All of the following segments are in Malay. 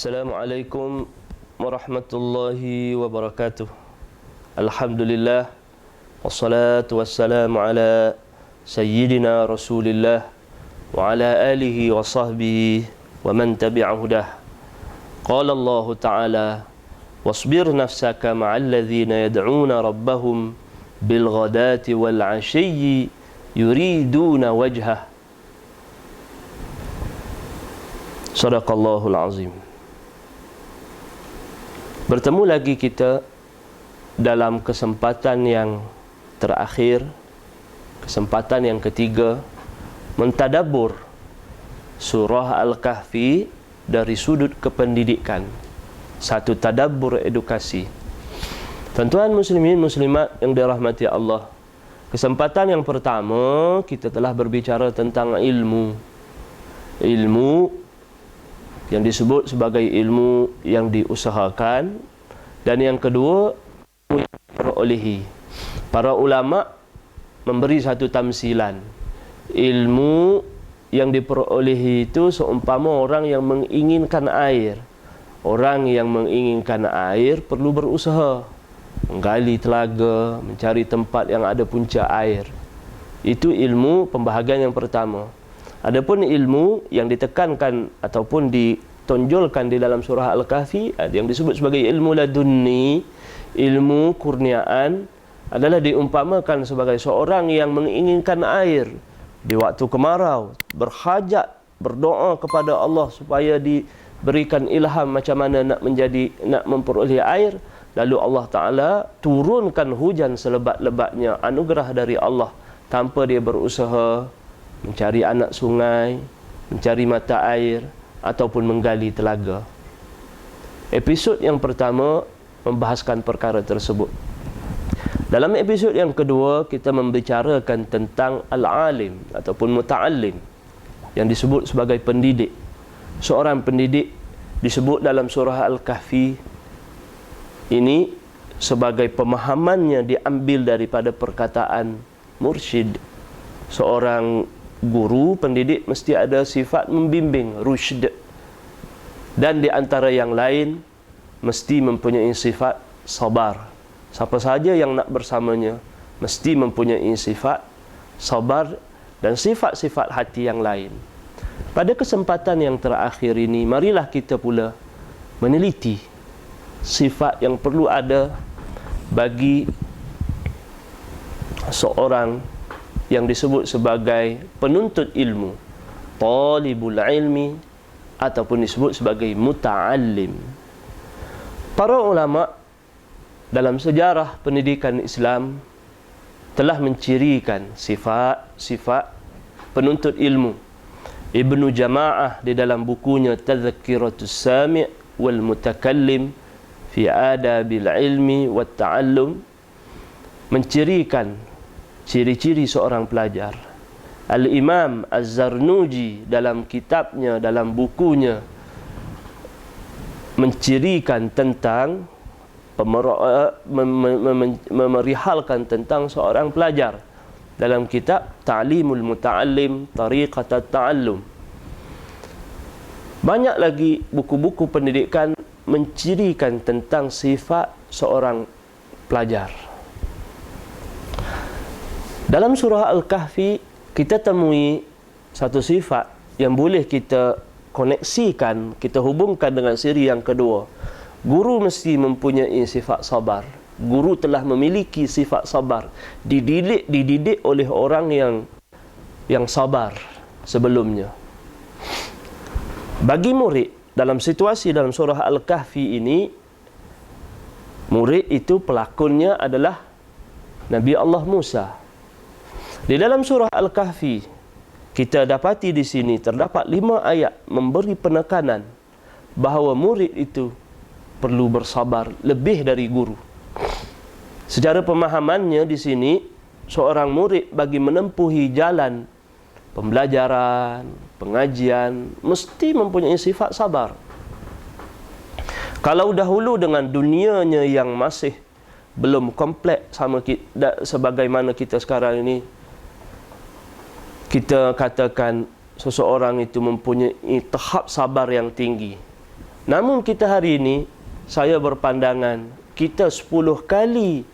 Assalamualaikum warahmatullahi wabarakatuh. Alhamdulillah, wassalatu wassalamu ala sayyidina Rasulillah wa ala alihi wa sahbihi wa man tabi'a hudah. Qala Allah Ta'ala, wasbir nafsaka ma'al ladhina yad'una rabbahum bil ghadati wal 'ashiyyi yuriduna wajhah. Sadaqallahul azim. Bertemu lagi kita dalam kesempatan yang terakhir, kesempatan yang ketiga, mentadabbur surah Al-Kahfi dari sudut kependidikan. Satu tadabbur edukasi. Tuan-tuan muslimin muslimat yang dirahmati Allah, kesempatan yang pertama kita telah berbicara tentang ilmu. Ilmu yang disebut sebagai ilmu yang diusahakan, dan yang kedua ilmu yang diperolehi. Para ulama memberi satu tamsilan. Ilmu yang diperolehi itu seumpama orang yang menginginkan air. Orang yang menginginkan air perlu berusaha, menggali telaga, mencari tempat yang ada punca air. Itu ilmu pembahagian yang pertama. Adapun ilmu yang ditekankan ataupun ditonjolkan di dalam surah Al-Kahfi yang disebut sebagai ilmu ladunni, ilmu kurniaan, adalah diumpamakan sebagai seorang yang menginginkan air di waktu kemarau, berhajat, berdoa kepada Allah supaya diberikan ilham macam mana nak memperoleh air, lalu Allah Ta'ala turunkan hujan selebat-lebatnya, anugerah dari Allah, tanpa dia berusaha mencari anak sungai, mencari mata air, ataupun menggali telaga. Episod yang pertama membahaskan perkara tersebut. Dalam episod yang kedua, kita membicarakan tentang al-alim ataupun muta'allim, yang disebut sebagai pendidik. Seorang pendidik disebut dalam surah Al-Kahfi ini sebagai pemahamannya diambil daripada perkataan mursyid. Seorang guru pendidik mesti ada sifat membimbing, rusyd, dan di antara yang lain mesti mempunyai sifat sabar. Siapa sahaja yang nak bersamanya mesti mempunyai sifat sabar dan sifat-sifat hati yang lain. Pada kesempatan yang terakhir ini, marilah kita pula meneliti sifat yang perlu ada bagi seorang yang disebut sebagai penuntut ilmu, talibul ilmi, ataupun disebut sebagai muta'allim. Para ulama dalam sejarah pendidikan Islam telah mencirikan sifat-sifat penuntut ilmu. Ibnu Jama'ah di dalam bukunya Tadhkiratus Sami' wal Mutakallim fi Adabil Ilmi wat Ta'allum mencirikan ciri-ciri seorang pelajar. Al-Imam Az-Zarnuji dalam kitabnya, dalam bukunya, mencirikan tentang memerihalkan tentang seorang pelajar dalam kitab Ta'limul Muta'allim Tariqat At-Ta'allum. Banyak lagi buku-buku pendidikan mencirikan tentang sifat seorang pelajar. Dalam surah Al-Kahfi kita temui satu sifat yang boleh kita koneksikan, kita hubungkan dengan siri yang kedua. Guru mesti mempunyai sifat sabar. Guru telah memiliki sifat sabar, dididik oleh orang yang sabar sebelumnya. Bagi murid dalam situasi dalam surah Al-Kahfi ini, murid itu pelakonnya adalah Nabi Allah Musa. Di dalam surah Al-Kahfi kita dapati di sini terdapat 5 ayat memberi penekanan bahawa murid itu perlu bersabar lebih dari guru. Secara pemahamannya di sini, seorang murid bagi menempuhi jalan pembelajaran, pengajian, mesti mempunyai sifat sabar. Kalau dahulu dengan dunianya yang masih belum kompleks sama kita, sebagaimana kita sekarang ini, kita katakan seseorang itu mempunyai tahap sabar yang tinggi. Namun kita hari ini, saya berpandangan kita 10 kali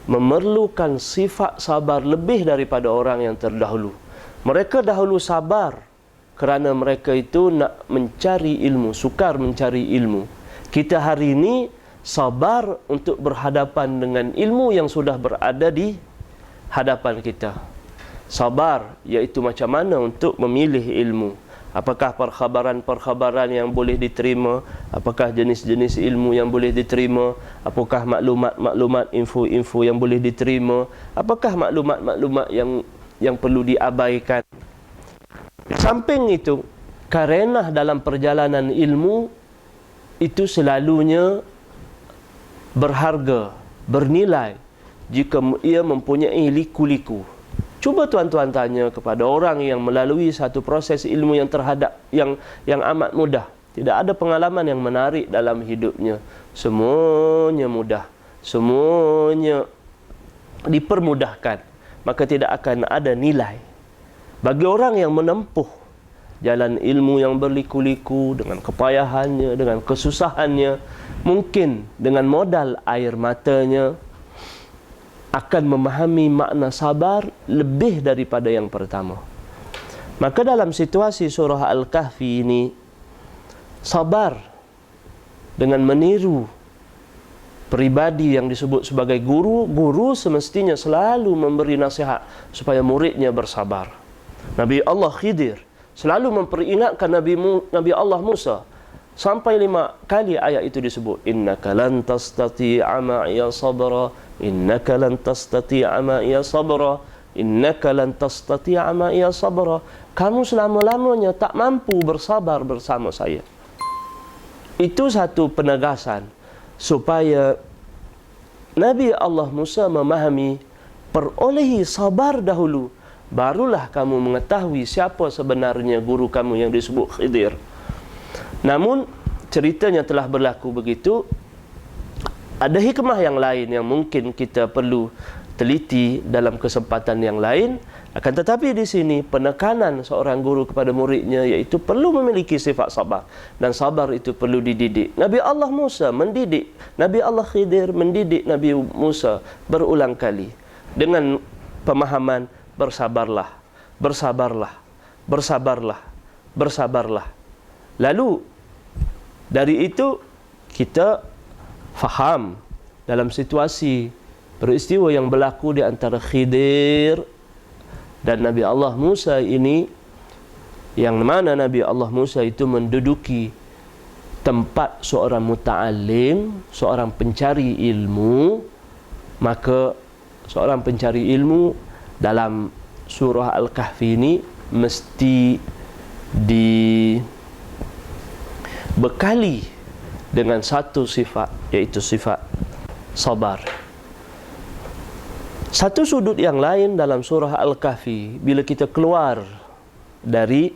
memerlukan sifat sabar lebih daripada orang yang terdahulu. Mereka dahulu sabar kerana mereka itu nak mencari ilmu, sukar mencari ilmu. Kita hari ini sabar untuk berhadapan dengan ilmu yang sudah berada di hadapan kita. Sabar iaitu macam mana untuk memilih ilmu. Apakah perkhabaran-perkhabaran yang boleh diterima? Apakah jenis-jenis ilmu yang boleh diterima? Apakah maklumat-maklumat, info-info yang boleh diterima? Apakah maklumat-maklumat yang perlu diabaikan? Di samping itu, karenah dalam perjalanan ilmu itu selalunya berharga, bernilai jika ia mempunyai liku-liku. Cuba tuan-tuan tanya kepada orang yang melalui satu proses ilmu yang amat mudah. Tidak ada pengalaman yang menarik dalam hidupnya. Semuanya mudah. Semuanya dipermudahkan. Maka tidak akan ada nilai. Bagi orang yang menempuh jalan ilmu yang berliku-liku, dengan kepayahannya, dengan kesusahannya, mungkin dengan modal air matanya, akan memahami makna sabar lebih daripada yang pertama. Maka dalam situasi surah Al-Kahfi ini, sabar dengan meniru pribadi yang disebut sebagai guru. Guru semestinya selalu memberi nasihat supaya muridnya bersabar. Nabi Allah Khidir selalu memperingatkan Nabi Allah Musa. Sampai 5 kali ayat itu disebut. Innaka lan tastati'a ma'iya sabra. Innaka lan tastati'a ma'iya sabra. Innaka lan tastati'a ma'iya sabra. Kamu selama-lamanya tak mampu bersabar bersama saya. Itu satu penegasan supaya Nabi Allah Musa memahami, perolehi sabar dahulu, barulah kamu mengetahui siapa sebenarnya guru kamu yang disebut Khidir. Namun ceritanya telah berlaku begitu. Ada hikmah yang lain yang mungkin kita perlu teliti dalam kesempatan yang lain. Akan tetapi di sini penekanan seorang guru kepada muridnya iaitu perlu memiliki sifat sabar, dan sabar itu perlu dididik. Nabi Allah Musa mendidik, Nabi Allah Khidir mendidik Nabi Musa berulang kali dengan pemahaman bersabarlah, bersabarlah, bersabarlah, bersabarlah. Lalu dari itu kita faham dalam situasi peristiwa yang berlaku di antara Khidir dan Nabi Allah Musa ini, yang mana Nabi Allah Musa itu menduduki tempat seorang muta'alim, seorang pencari ilmu. Maka seorang pencari ilmu dalam surah Al-Kahfi ini mesti dibekali dengan satu sifat, yaitu sifat sabar. Satu sudut yang lain dalam surah Al-Kahfi, bila kita keluar dari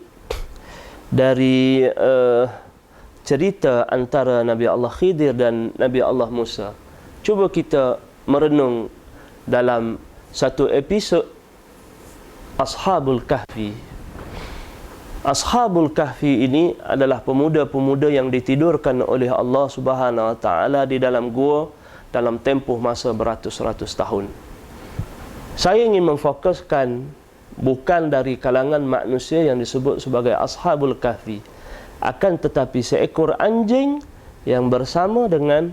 cerita antara Nabi Allah Khidir dan Nabi Allah Musa, cuba kita merenung dalam satu episod Ashabul Kahfi. Ashabul Kahfi ini adalah pemuda-pemuda yang ditidurkan oleh Allah Subhanahu Wa Taala di dalam gua dalam tempoh masa beratus-ratus tahun. Saya ingin memfokuskan bukan dari kalangan manusia yang disebut sebagai Ashabul Kahfi, akan tetapi seekor anjing yang bersama dengan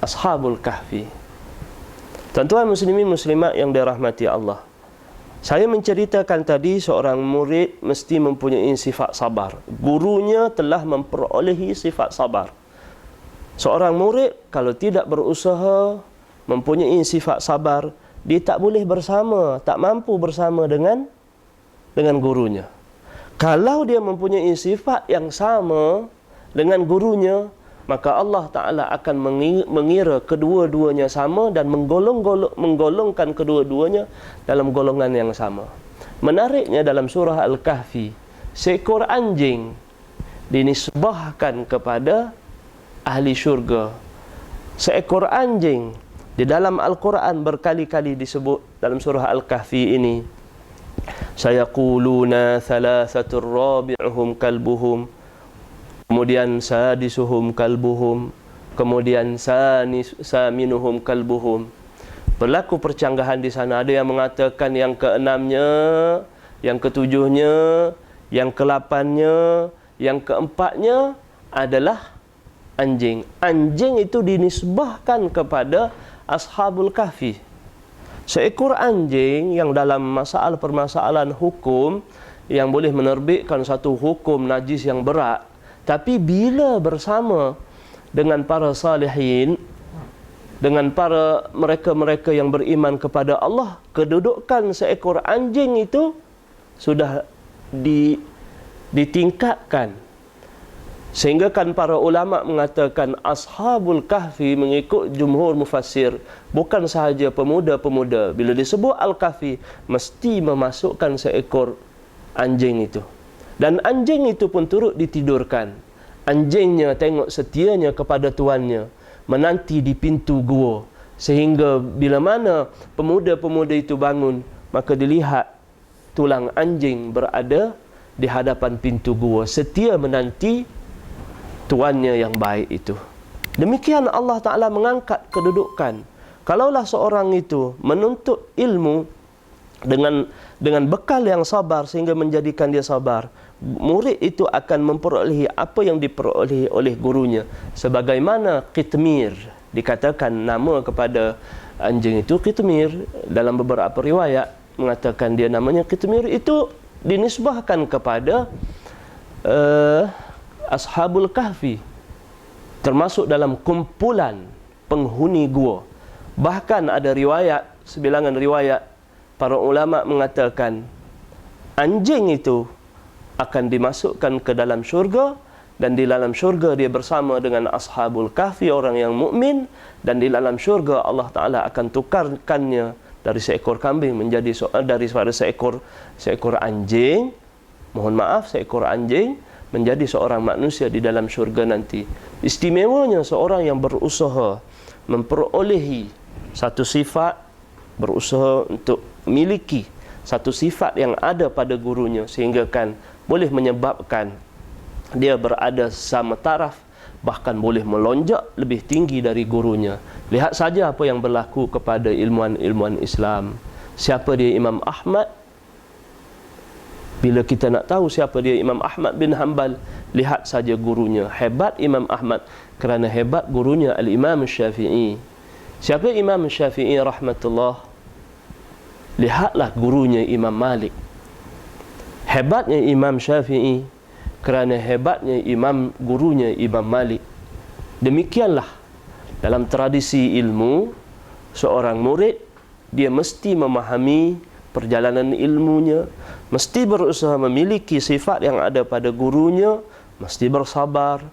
Ashabul Kahfi. Tuan-tuan muslimin muslimat yang dirahmati Allah, saya menceritakan tadi seorang murid mesti mempunyai sifat sabar. Gurunya telah memperolehi sifat sabar. Seorang murid kalau tidak berusaha mempunyai sifat sabar, dia tak boleh bersama, tak mampu bersama dengan gurunya. Kalau dia mempunyai sifat yang sama dengan gurunya, maka Allah Ta'ala akan mengira kedua-duanya sama dan menggolongkan kedua-duanya dalam golongan yang sama. Menariknya dalam surah Al-Kahfi, seekor anjing dinisbahkan kepada ahli syurga. Seekor anjing di dalam Al-Quran berkali-kali disebut dalam surah Al-Kahfi ini. Sayaquluna thalathatur rabi'uhum kalbuhum. kemudian sadisuhum kalbuhum, kemudian saminuhum kalbuhum. Berlaku percanggahan di sana. Ada yang mengatakan yang keenamnya, yang ketujuhnya, yang kelapannya, yang keempatnya adalah anjing. Anjing itu dinisbahkan kepada Ashabul Kahfi. Seekor anjing yang dalam masalah permasalahan hukum yang boleh menerbitkan satu hukum najis yang berat, tapi bila bersama dengan para salihin, dengan para mereka-mereka yang beriman kepada Allah, kedudukan seekor anjing itu sudah ditingkatkan. Sehingga kan para ulama mengatakan Ashabul Kahfi mengikut jumhur mufassir bukan sahaja pemuda-pemuda. Bila disebut Al-Kahfi mesti memasukkan seekor anjing itu. Dan anjing itu pun turut ditidurkan. Anjingnya tengok setianya kepada tuannya, menanti di pintu gua, sehingga bila mana pemuda-pemuda itu bangun, maka dilihat tulang anjing berada di hadapan pintu gua, setia menanti tuannya yang baik itu. Demikian Allah Ta'ala mengangkat kedudukan. Kalaulah seorang itu menuntut ilmu dengan bekal yang sabar sehingga menjadikan dia sabar, murid itu akan memperolehi apa yang diperolehi oleh gurunya. Sebagaimana Qitmir, dikatakan nama kepada anjing itu Qitmir. Dalam beberapa riwayat mengatakan dia namanya Qitmir, itu dinisbahkan kepada Ashabul Kahfi, termasuk dalam kumpulan penghuni gua. Bahkan ada riwayat, sebilangan riwayat, para ulama mengatakan anjing itu akan dimasukkan ke dalam syurga, dan di dalam syurga dia bersama dengan Ashabul Kahfi, orang yang mukmin, dan di dalam syurga Allah Ta'ala akan tukarkannya dari seekor kambing menjadi daripada seekor anjing, mohon maaf, seekor anjing menjadi seorang manusia di dalam syurga nanti. Istimewanya seorang yang berusaha memperolehi satu sifat, berusaha untuk memiliki satu sifat yang ada pada gurunya, sehingga kan boleh menyebabkan dia berada sama taraf, bahkan boleh melonjak lebih tinggi dari gurunya. Lihat saja apa yang berlaku kepada ilmuwan-ilmuwan Islam. Siapa dia Imam Ahmad? Bila kita nak tahu siapa dia Imam Ahmad bin Hanbal, lihat saja gurunya. Hebat Imam Ahmad kerana hebat gurunya Al-Imam Syafi'i. Siapa Imam Syafi'i rahmatullah? Lihatlah gurunya Imam Malik. Hebatnya Imam Syafi'i kerana hebatnya gurunya Imam Malik. Demikianlah dalam tradisi ilmu, seorang murid dia mesti memahami perjalanan ilmunya, mesti berusaha memiliki sifat yang ada pada gurunya, mesti bersabar,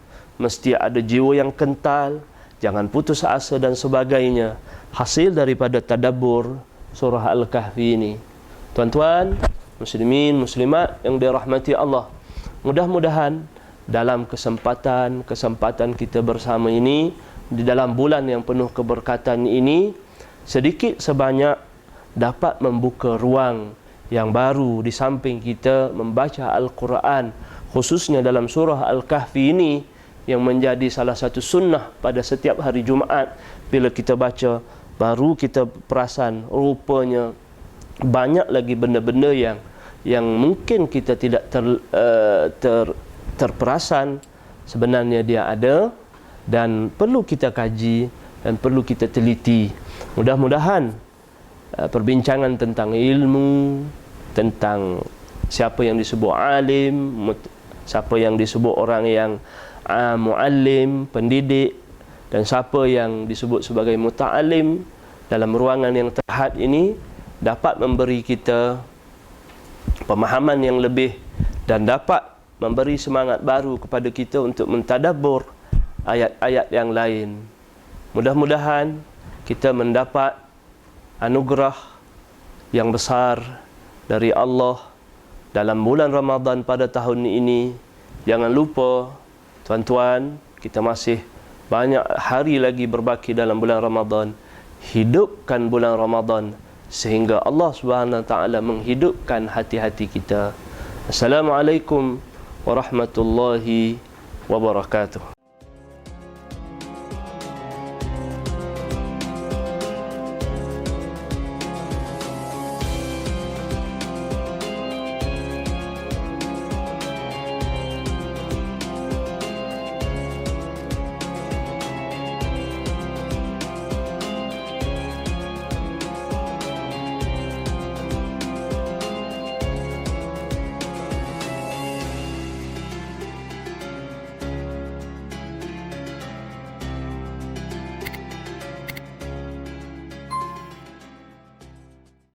mesti ada jiwa yang kental, jangan putus asa dan sebagainya. Hasil daripada tadabbur surah Al-Kahfi ini. Tuan-tuan, muslimin, muslimat yang dirahmati Allah, mudah-mudahan dalam kesempatan kita bersama ini, di dalam bulan yang penuh keberkatan ini, sedikit sebanyak dapat membuka ruang yang baru di samping kita membaca Al-Quran, khususnya dalam surah Al-Kahfi ini, yang menjadi salah satu sunnah pada setiap hari Jumaat. Bila kita baca, baru kita perasan rupanya banyak lagi benda-benda yang mungkin kita tidak terperasan, sebenarnya dia ada dan perlu kita kaji dan perlu kita teliti. Mudah-mudahan perbincangan tentang ilmu, tentang siapa yang disebut alim, siapa yang disebut orang yang muallim, pendidik, dan siapa yang disebut sebagai muta'alim dalam ruangan yang terhad ini dapat memberi kita pemahaman yang lebih dan dapat memberi semangat baru kepada kita untuk mentadabbur ayat-ayat yang lain. Mudah-mudahan kita mendapat anugerah yang besar dari Allah dalam bulan Ramadan pada tahun ini. Jangan lupa tuan-tuan, kita masih banyak hari lagi berbaki dalam bulan Ramadan. Hidupkan bulan Ramadan sehingga Allah Subhanahu Wa Taala menghidupkan hati-hati kita. Assalamualaikum warahmatullahi wabarakatuh.